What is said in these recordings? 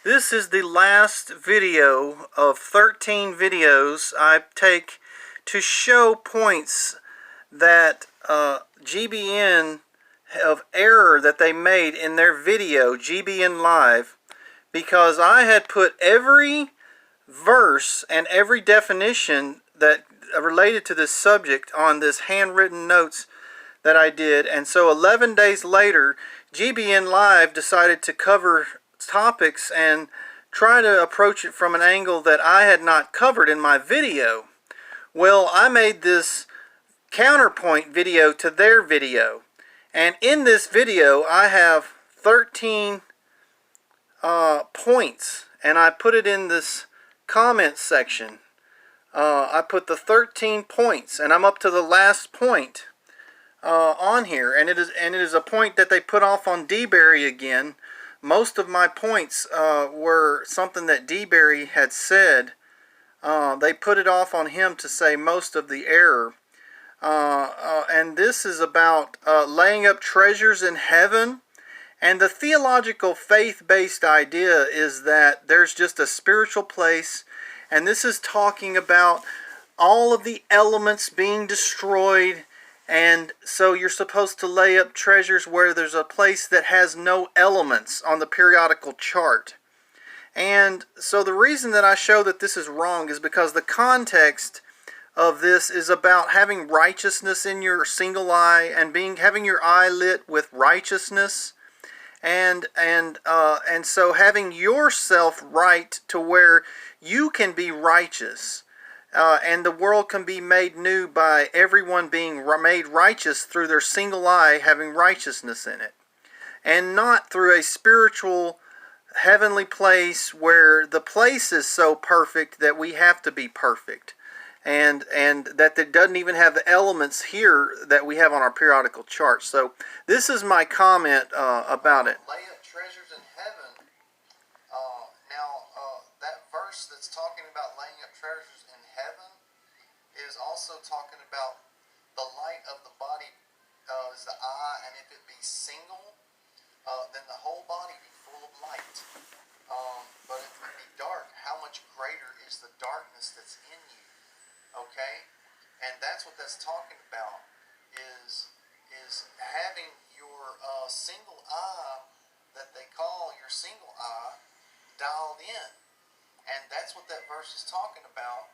This is the last video of 13 videos I take to show points that GBN of error that they made in their video, GBN Live, because I had put every verse and every definition that related to this subject on this handwritten notes that I did, and so 11 days later GBN Live decided to cover topics and try to approach it from an angle that I had not covered in my video. Well, I made this counterpoint video to their video, and in this video I have 13 points, and I put it in this comment section. I put the 13 points, and I'm up to the last point on here, and it is a point that they put off on D-Berry again. Most of my points were something that D-Berry had said. They put it off on him to say most of the error. And this is about laying up treasures in heaven. And the theological faith-based idea is that there's just a spiritual place. And this is talking about all of the elements being destroyed. And so you're supposed to lay up treasures where there's a place that has no elements on the periodical chart. And so the reason that I show that this is wrong is because the context of this is about having righteousness in your single eye and having your eye lit with righteousness, and so having yourself right to where you can be righteous. And the world can be made new by everyone being made righteous through their single eye having righteousness in it. And not through a spiritual heavenly place where the place is so perfect that we have to be perfect. And that it doesn't even have the elements here that we have on our periodical chart. So this is my comment about it. Lay up treasures in heaven. That verse that's talking about laying up treasures in heaven is also talking about the light of the body is the eye, and if it be single, then the whole body be full of light. But if it be dark, how much greater is the darkness that's in you? Okay, and that's what that's talking about, is having your single eye that they call your single eye dialed in. And that's what that verse is talking about,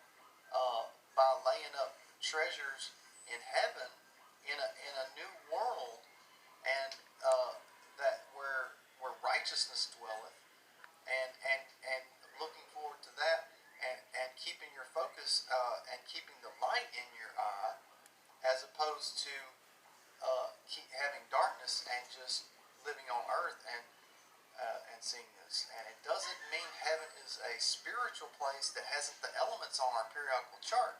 by laying up treasures in heaven, in a new world, and that where righteousness dwelleth, and looking forward to that, and keeping your focus and keeping the light in your eye, as opposed to keep having darkness and just living on earth and seeing this. And it doesn't mean heaven is a spiritual place that hasn't the elements on our periodical chart.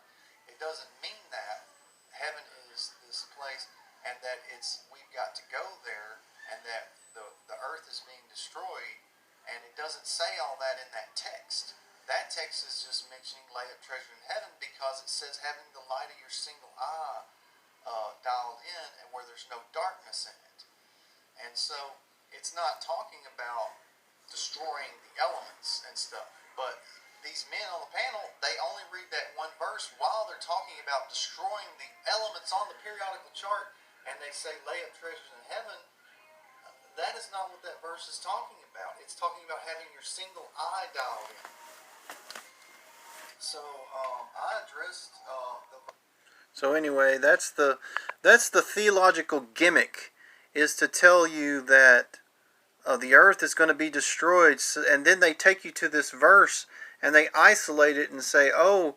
It doesn't mean that heaven is this place and that we've got to go there, and that the earth is being destroyed. And it doesn't say all that in that text. That text is just mentioning lay up treasure in heaven because it says having the light of your single eye dialed in, and where there's no darkness in it. And so it's not talking about destroying the elements and stuff. But these men on the panel, they only read that one verse while they're talking about destroying the elements on the periodical chart, and they say lay up treasures in heaven. That is not what that verse is talking about. It's talking about having your single eye dialed in. So I addressed So anyway, that's the theological gimmick, is to tell you that the earth is going to be destroyed, and then they take you to this verse and they isolate it and say, oh,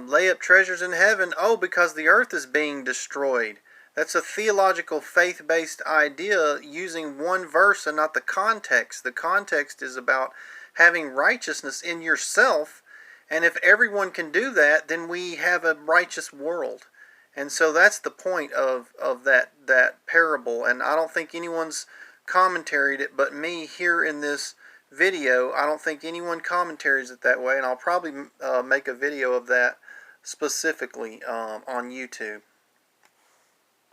lay up treasures in heaven, oh, because the earth is being destroyed. That's a theological faith-based idea using one verse and not the context. The context is about having righteousness in yourself, and if everyone can do that, then we have a righteous world. And so that's the point of that parable, and I don't think anyone's commentaried it but me here in this video. I don't think anyone commentaries it that way, and I'll probably make a video of that specifically on YouTube.